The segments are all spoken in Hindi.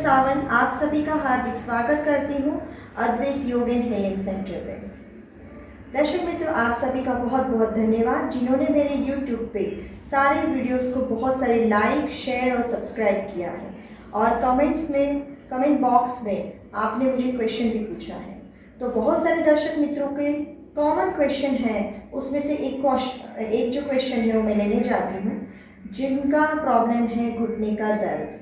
सावन आप सभी का हार्दिक स्वागत करती हूँ अद्वैत योग एंड हीलिंग सेंटर में। दर्शक मित्रों, आप सभी का बहुत बहुत धन्यवाद जिन्होंने मेरे YouTube पे सारे वीडियोस को बहुत सारे लाइक, शेयर और सब्सक्राइब किया है और कमेंट बॉक्स में आपने मुझे क्वेश्चन भी पूछा है। तो बहुत सारे दर्शक मित्रों के कॉमन क्वेश्चन है, उसमें से एक जो क्वेश्चन है वो मैं लेने जाती हूँ, जिनका प्रॉब्लम है घुटने का दर्द।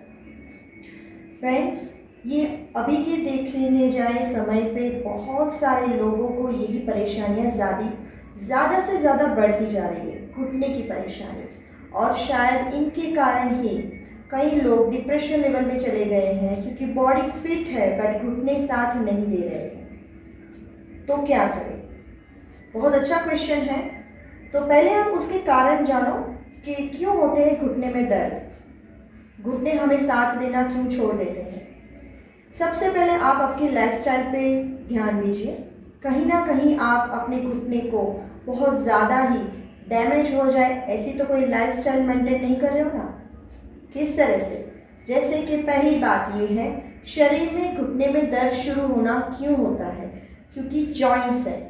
फ्रेंड्स, ये अभी के देखने जाए समय पे बहुत सारे लोगों को यही परेशानियां ज़्यादा से ज़्यादा बढ़ती जा रही है, घुटने की परेशानी। और शायद इनके कारण ही कई लोग डिप्रेशन लेवल में चले गए हैं, क्योंकि बॉडी फिट है बट घुटने साथ नहीं दे रहे हैं। तो क्या करें? बहुत अच्छा क्वेश्चन है। तो पहले आप उसके कारण जानो कि क्यों होते हैं घुटने में दर्द, घुटने हमें साथ देना क्यों छोड़ देते हैं। सबसे पहले आप आपके लाइफस्टाइल पे ध्यान दीजिए। कहीं ना कहीं आप अपने घुटने को बहुत ज़्यादा ही डैमेज हो जाए ऐसी तो कोई लाइफस्टाइल मेंटेन नहीं कर रहे हो ना। किस तरह से? जैसे कि पहली बात ये है, शरीर में घुटने में दर्द शुरू होना क्यों होता है? क्योंकि जॉइंट्स है,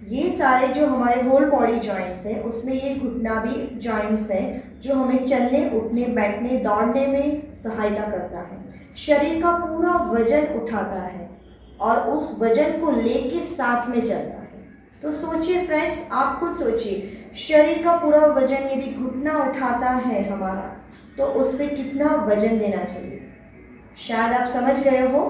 ये सारे जो हमारे होल बॉडी जॉइंट्स हैं उसमें ये घुटना भी एक जॉइंट्स है जो हमें चलने, उठने, बैठने, दौड़ने में सहायता करता है। शरीर का पूरा वजन उठाता है और उस वजन को लेके साथ में चलता है। तो सोचिए फ्रेंड्स, आप खुद सोचिए, शरीर का पूरा वजन यदि घुटना उठाता है हमारा, तो उस पर कितना वजन देना चाहिए। शायद आप समझ गए हो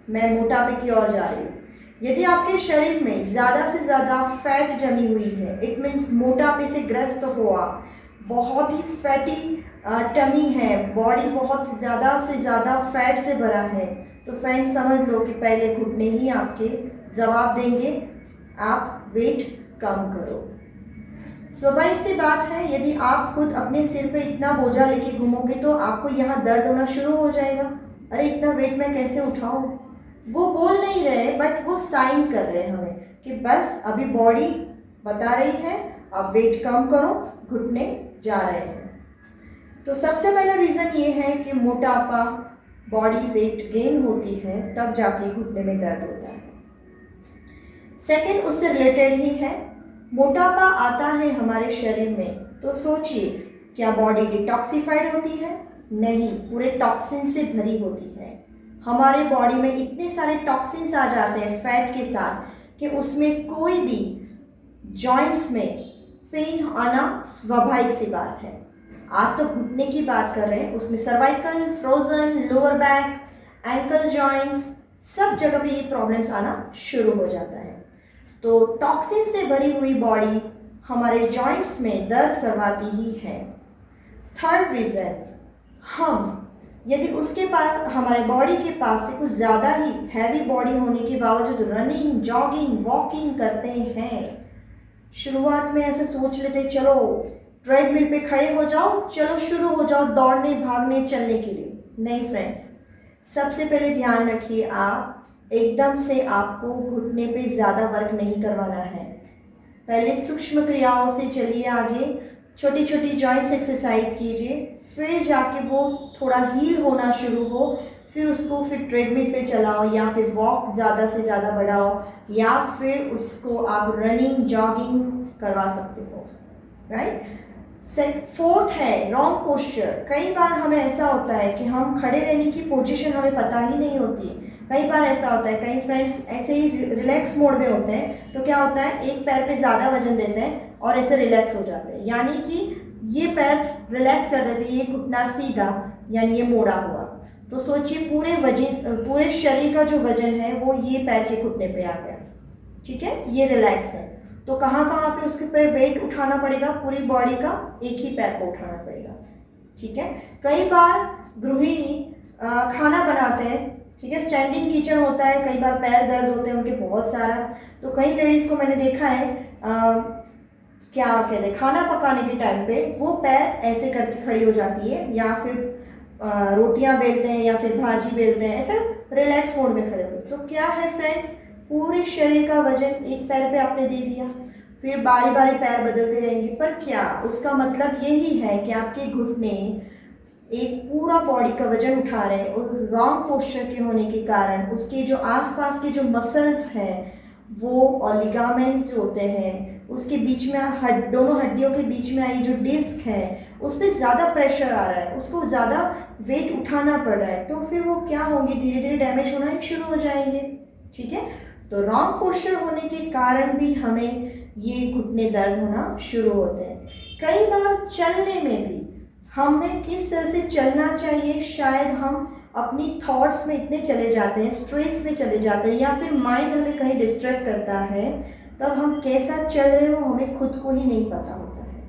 मैं मोटापे की ओर जा रही हूँ। यदि आपके शरीर में ज़्यादा से ज़्यादा फैट जमी हुई है, इट मीन्स मोटापे से ग्रस्त हो आप, बहुत ही फैटी टमी है, बॉडी बहुत ज़्यादा से ज़्यादा फैट से भरा है, तो फ्रेंड्स समझ लो कि पहले घुटने ही आपके जवाब देंगे, आप वेट कम करो। स्वाभाविक सी बात है, यदि आप खुद अपने सिर पे इतना बोझा लेके घूमोगे तो आपको यहाँ दर्द होना शुरू हो जाएगा। अरे इतना वेट मैं कैसे उठाऊँ? वो बोल नहीं रहे बट वो साइन कर रहे हैं हमें कि बस अभी बॉडी बता रही है अब वेट कम करो, घुटने जा रहे हैं। तो सबसे पहला रीज़न ये है कि मोटापा, बॉडी वेट गेन होती है तब जाके घुटने में दर्द होता है। सेकंड उससे रिलेटेड ही है, मोटापा आता है हमारे शरीर में तो सोचिए, क्या बॉडी डिटॉक्सिफाइड होती है? नहीं, पूरे टॉक्सिन से भरी होती है। हमारे बॉडी में इतने सारे टॉक्सिन्स आ जाते हैं फैट के साथ कि उसमें कोई भी जॉइंट्स में पेन आना स्वाभाविक सी बात है। आप तो घुटने की बात कर रहे हैं, उसमें cervical, frozen, lower back, ankle joints, सब जगह पे ये प्रॉब्लम्स आना शुरू हो जाता है। तो टॉक्सिन से भरी हुई बॉडी हमारे जॉइंट्स में दर्द करवाती ही है। थर्ड रीज़न, हम यदि उसके पास, हमारे बॉडी के पास से कुछ ज़्यादा ही हैवी बॉडी होने के बावजूद रनिंग, जॉगिंग, वॉकिंग करते हैं, शुरुआत में ऐसे सोच लेते चलो ट्रेडमिल पे खड़े हो जाओ, चलो शुरू हो जाओ दौड़ने, भागने, चलने के लिए। नहीं फ्रेंड्स, सबसे पहले ध्यान रखिए, आप एकदम से आपको घुटने पे ज़्यादा वर्क नहीं करवाना है। पहले सूक्ष्म क्रियाओं से चलिए आगे, छोटी छोटी जॉइंट्स एक्सरसाइज कीजिए, फिर जाके वो थोड़ा हील होना शुरू हो, फिर उसको फिर ट्रेडमिल पे चलाओ या फिर वॉक ज़्यादा से ज़्यादा बढ़ाओ या फिर उसको आप रनिंग, जॉगिंग करवा सकते हो, राइट। फोर्थ है रॉन्ग पोस्चर। कई बार हमें ऐसा होता है कि हम खड़े रहने की पोजीशन हमें पता ही नहीं होती। कई बार ऐसा होता है, कई फ्रेंड्स ऐसे ही रिलैक्स मोड में होते हैं, तो क्या होता है, एक पैर पे ज़्यादा वजन देते हैं और ऐसे रिलैक्स हो जाते हैं, यानी कि ये पैर रिलैक्स कर देते हैं, ये घुटना सीधा यानी ये मोड़ा हुआ। तो सोचिए पूरे शरीर का जो वजन है वो ये पैर के घुटने पे आ गया, ठीक है, ये रिलैक्स है। तो कहाँ कहाँ पे उसके पे वेट उठाना पड़ेगा? पूरी बॉडी का एक ही पैर को उठाना पड़ेगा, ठीक है। कई बार गृहिणी खाना बनाते हैं, ठीक है, स्टैंडिंग किचन होता है, कई बार पैर दर्द होते हैं उनके बहुत सारा। तो कई लेडीज़ को मैंने देखा है क्या कहते हैं, खाना पकाने के टाइम पे वो पैर ऐसे करके खड़ी हो जाती है, या फिर रोटियां बेलते हैं या फिर भाजी बेलते हैं, ऐसे रिलैक्स मोड में खड़े हो। तो क्या है फ्रेंड्स, पूरे शरीर का वजन एक पैर पे आपने दे दिया, फिर बारी बारी पैर बदलते रहेंगे, पर क्या उसका मतलब यही है कि आपके घुटने एक पूरा बॉडी का वजन उठा रहे हैं और रॉन्ग पोस्चर के होने के कारण उसके जो आसपास के जो मसल्स हैं वो और लिगामेंट्स जो होते हैं उसके बीच में दोनों हड्डियों के बीच में आई जो डिस्क है उस पर ज़्यादा प्रेशर आ रहा है, उसको ज़्यादा वेट उठाना पड़ रहा है, तो फिर वो क्या होंगे, धीरे धीरे डैमेज होना शुरू हो जाएंगे। ठीक है, तो रॉन्ग पोस्चर होने के कारण भी हमें ये घुटने दर्द होना शुरू होते हैं। कई बार चलने में भी हमें किस तरह से चलना चाहिए, शायद हम अपनी थॉट्स में इतने चले जाते हैं, स्ट्रेस में चले जाते हैं, या फिर माइंड हमें कहीं डिस्ट्रैक्ट करता है, तब हम कैसा चल रहे हो हमें खुद को ही नहीं पता होता है।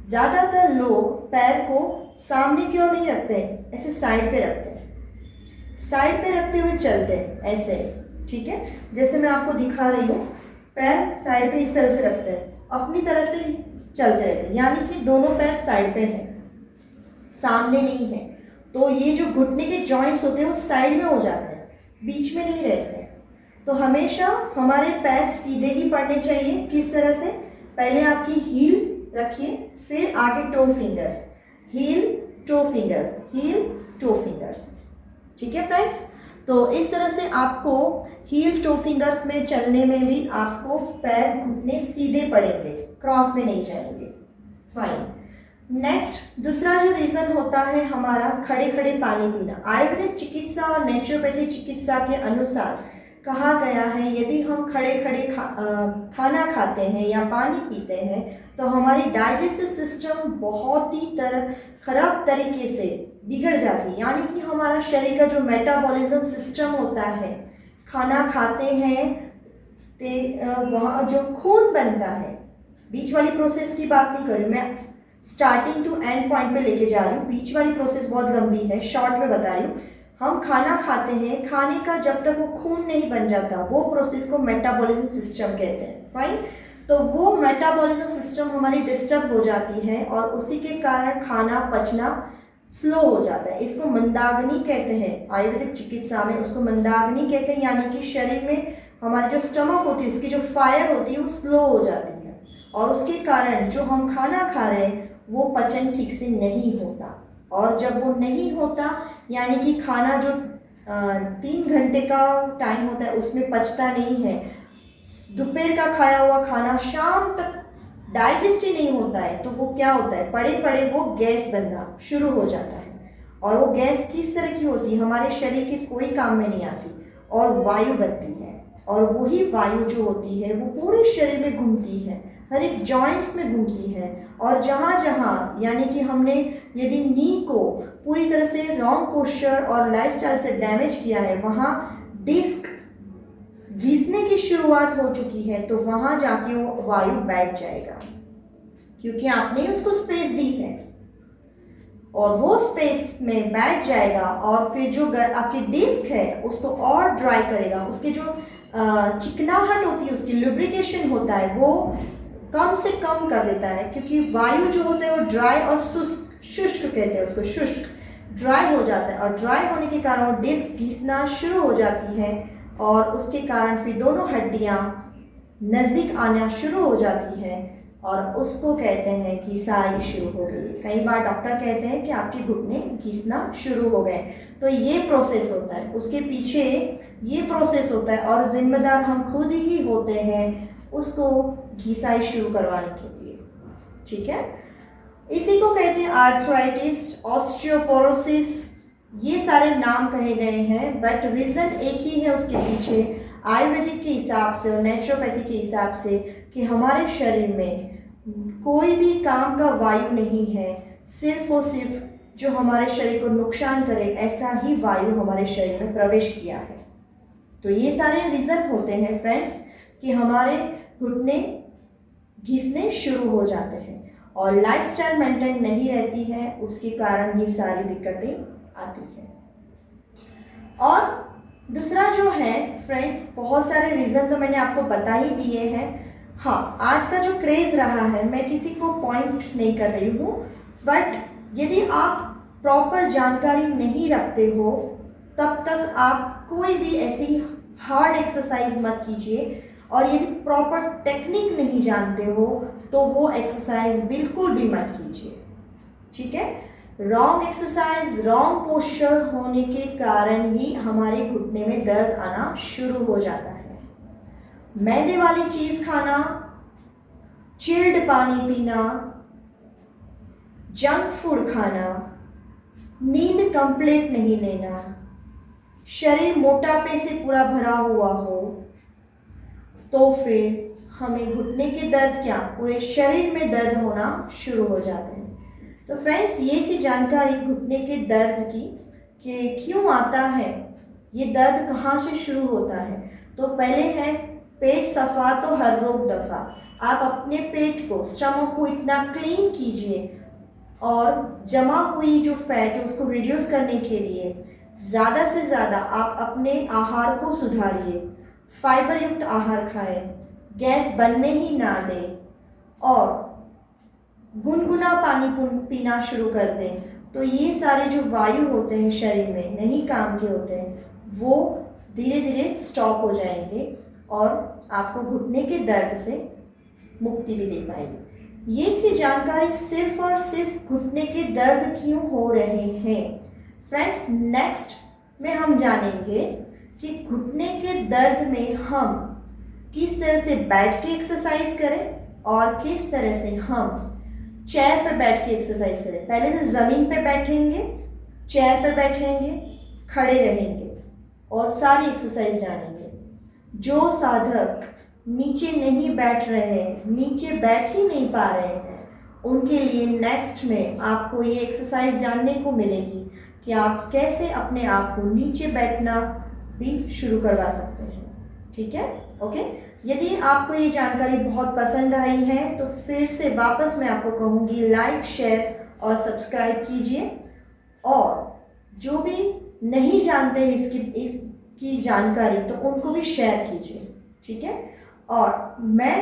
ज़्यादातर लोग पैर को सामने क्यों नहीं रखते, ऐसे साइड पे रखते हैं, साइड पे रखते हुए चलते हैं ऐसे ऐसे। ठीक है, जैसे मैं आपको दिखा रही हूँ, पैर साइड पे इस तरह से रखते हैं, अपनी तरह से चलते रहते हैं, यानी कि दोनों पैर साइड पे हैं, सामने नहीं है। तो ये जो घुटने के जॉइंट्स होते हैं वो साइड में हो जाते हैं, बीच में नहीं रहते। तो हमेशा हमारे पैर सीधे ही पड़ने चाहिए। किस तरह से, पहले आपकी हील रखिए, फिर आगे toe fingers, heel toe fingers, heel toe fingers. ठीक है फ्रेंड्स, तो इस तरह से आपको हील टो फिंगर्स में चलने में भी आपको पैर घुटने सीधे पड़ेंगे, क्रॉस में नहीं जाएंगे। फाइन। नेक्स्ट, दूसरा जो रीज़न होता है हमारा खड़े खड़े पानी पीना। आयुर्वेदिक चिकित्सा और नेचुरोपैथी चिकित्सा के अनुसार कहा गया है यदि हम खड़े खड़े खाना खाते हैं या पानी पीते हैं तो हमारी डाइजेस्टिव सिस्टम बहुत ही खराब तरीके से बिगड़ जाती है, यानी कि हमारा शरीर का जो मेटाबॉलिज्म सिस्टम होता है, खाना खाते हैं तो वहाँ जो खून बनता है, बीच वाली प्रोसेस की बात नहीं कर रही मैं, स्टार्टिंग टू एंड पॉइंट पे लेके जा रही हूँ, बीच वाली प्रोसेस बहुत लंबी है, शॉर्ट में बता रही हूँ। हम खाना खाते हैं, खाने का जब तक वो खून नहीं बन जाता वो प्रोसेस को मेटाबॉलिज्म सिस्टम कहते हैं। फाइन, तो वो मेटाबॉलिज्म सिस्टम हमारी डिस्टर्ब हो जाती है और उसी के कारण खाना पचना स्लो हो जाता है। इसको मंदाग्नि कहते हैं, आयुर्वेदिक चिकित्सा में उसको मंदाग्नि कहते हैं, यानी कि शरीर में हमारी जो स्टमक होती है उसकी जो फायर होती है वो स्लो हो जाती है और उसके कारण जो हम खाना खा रहे हैं वो पचन ठीक से नहीं होता। और जब वो नहीं होता यानी कि खाना जो 3 घंटे का टाइम होता है उसमें पचता नहीं है, दोपहर का खाया हुआ खाना शाम तक डाइजेस्ट ही नहीं होता है, तो वो क्या होता है, पड़े पड़े वो गैस बनना शुरू हो जाता है। और वो गैस किस तरह की होती है, हमारे शरीर के कोई काम में नहीं आती और वायु बनती है, और वही वायु जो होती है वो पूरे शरीर में घूमती है, हर एक जॉइंट्स में घूमती है। और जहाँ जहाँ यानी कि हमने यदि नी को पूरी तरह से रॉन्ग पोस्चर और लाइफस्टाइल से डैमेज किया है, वहाँ डिस्क घिसने की शुरुआत हो चुकी है, तो वहाँ जाके वो वायु बैठ जाएगा, क्योंकि आपने उसको स्पेस दी है और वो स्पेस में बैठ जाएगा। और फिर जो आपकी डिस्क है उसको और ड्राई करेगा, उसके जो चिकनाहट होती है, उसकी लुब्रिकेशन होता है वो कम से कम कर देता है, क्योंकि वायु जो होता है वो ड्राई और शुष्क कहते हैं उसको, शुष्क ड्राई हो जाता है, और ड्राई होने के कारण वो डिस्क घिसना शुरू हो जाती है और उसके कारण फिर दोनों हड्डियाँ नज़दीक आना शुरू हो जाती है और उसको कहते हैं घिसाई शुरू हो गई। कई बार डॉक्टर कहते हैं कि आपके घुटने घिसना शुरू हो गए, तो ये प्रोसेस होता है, उसके पीछे ये प्रोसेस होता है और जिम्मेदार हम खुद ही होते हैं उसको घिसाई शुरू करवाने के लिए। ठीक है, इसी को कहते हैं आर्थराइटिस, ऑस्टियोपोरोसिस, ये सारे नाम कहे गए हैं, बट रीज़न एक ही है उसके पीछे, आयुर्वेदिक के हिसाब से और नेचुरोपैथी के हिसाब से, कि हमारे शरीर में कोई भी काम का वायु नहीं है, सिर्फ और सिर्फ जो हमारे शरीर को नुकसान करे ऐसा ही वायु हमारे शरीर में प्रवेश किया है। तो ये सारे रीज़न होते हैं फ्रेंड्स कि हमारे घुटने घिसने शुरू हो जाते हैं और लाइफस्टाइल मेंटेन नहीं रहती है, उसके कारण ये सारी दिक्कतें आती हैं। और दूसरा जो है फ्रेंड्स, बहुत सारे रीज़न तो मैंने आपको बता ही दिए हैं। हाँ, आज का जो क्रेज़ रहा है, मैं किसी को पॉइंट नहीं कर रही हूँ, बट यदि आप प्रॉपर जानकारी नहीं रखते हो तब तक आप कोई भी ऐसी हार्ड एक्सरसाइज मत कीजिए, और यदि प्रॉपर टेक्निक नहीं जानते हो तो वो एक्सरसाइज बिल्कुल भी मत कीजिए। ठीक है, रॉन्ग एक्सरसाइज, रॉन्ग पोस्चर होने के कारण ही हमारे घुटने में दर्द आना शुरू हो जाता है। मैदे वाली चीज़ खाना, चिल्ड पानी पीना, जंक फूड खाना, नींद कंप्लीट नहीं लेना, शरीर मोटापे से पूरा भरा हुआ हो, तो फिर हमें घुटने के दर्द क्या पूरे शरीर में दर्द होना शुरू हो जाते हैं। तो फ्रेंड्स, ये थी जानकारी घुटने के दर्द की कि क्यों आता है, ये दर्द कहाँ से शुरू होता है। तो पहले है पेट सफ़ा तो हर रोग दफ़ा। आप अपने पेट को, स्टमक को इतना क्लीन कीजिए और जमा हुई जो फैट है उसको रिड्यूस करने के लिए ज़्यादा से ज़्यादा आप अपने आहार को सुधारिए, फाइबर युक्त आहार खाएं, गैस बनने ही ना दें और गुनगुना पानी पीना शुरू कर दें। तो ये सारे जो वायु होते हैं शरीर में नहीं काम के होते हैं, वो धीरे धीरे स्टॉप हो जाएंगे और आपको घुटने के दर्द से मुक्ति भी दे पाएंगे। ये थी जानकारी सिर्फ और सिर्फ घुटने के दर्द क्यों हो रहे हैं। फ्रेंड्स, नेक्स्ट में हम जानेंगे कि घुटने के दर्द में हम किस तरह से बैठ के एक्सरसाइज करें और किस तरह से हम चेयर पर बैठ के एक्सरसाइज करें। पहले तो ज़मीन पे बैठेंगे, चेयर पर बैठेंगे, खड़े रहेंगे और सारी एक्सरसाइज जानेंगे। जो साधक नीचे नहीं बैठ रहे हैं, नीचे बैठ ही नहीं पा रहे हैं, उनके लिए नेक्स्ट में आपको ये एक्सरसाइज जानने को मिलेगी कि आप कैसे अपने आप को नीचे बैठना भी शुरू करवा सकते हैं। ठीक है, ओके। यदि आपको ये जानकारी बहुत पसंद आई है तो फिर से वापस मैं आपको कहूँगी, लाइक, शेयर और सब्सक्राइब कीजिए और जो भी नहीं जानते हैं इसकी जानकारी तो उनको भी शेयर कीजिए। ठीक है, और मैं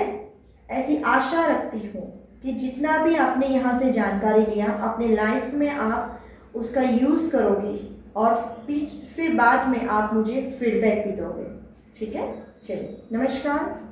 ऐसी आशा रखती हूँ कि जितना भी आपने यहाँ से जानकारी लिया अपने लाइफ में आप उसका यूज़ करोगे और फिर बाद में आप मुझे फीडबैक भी दोगे। ठीक है, चलिए, नमस्कार।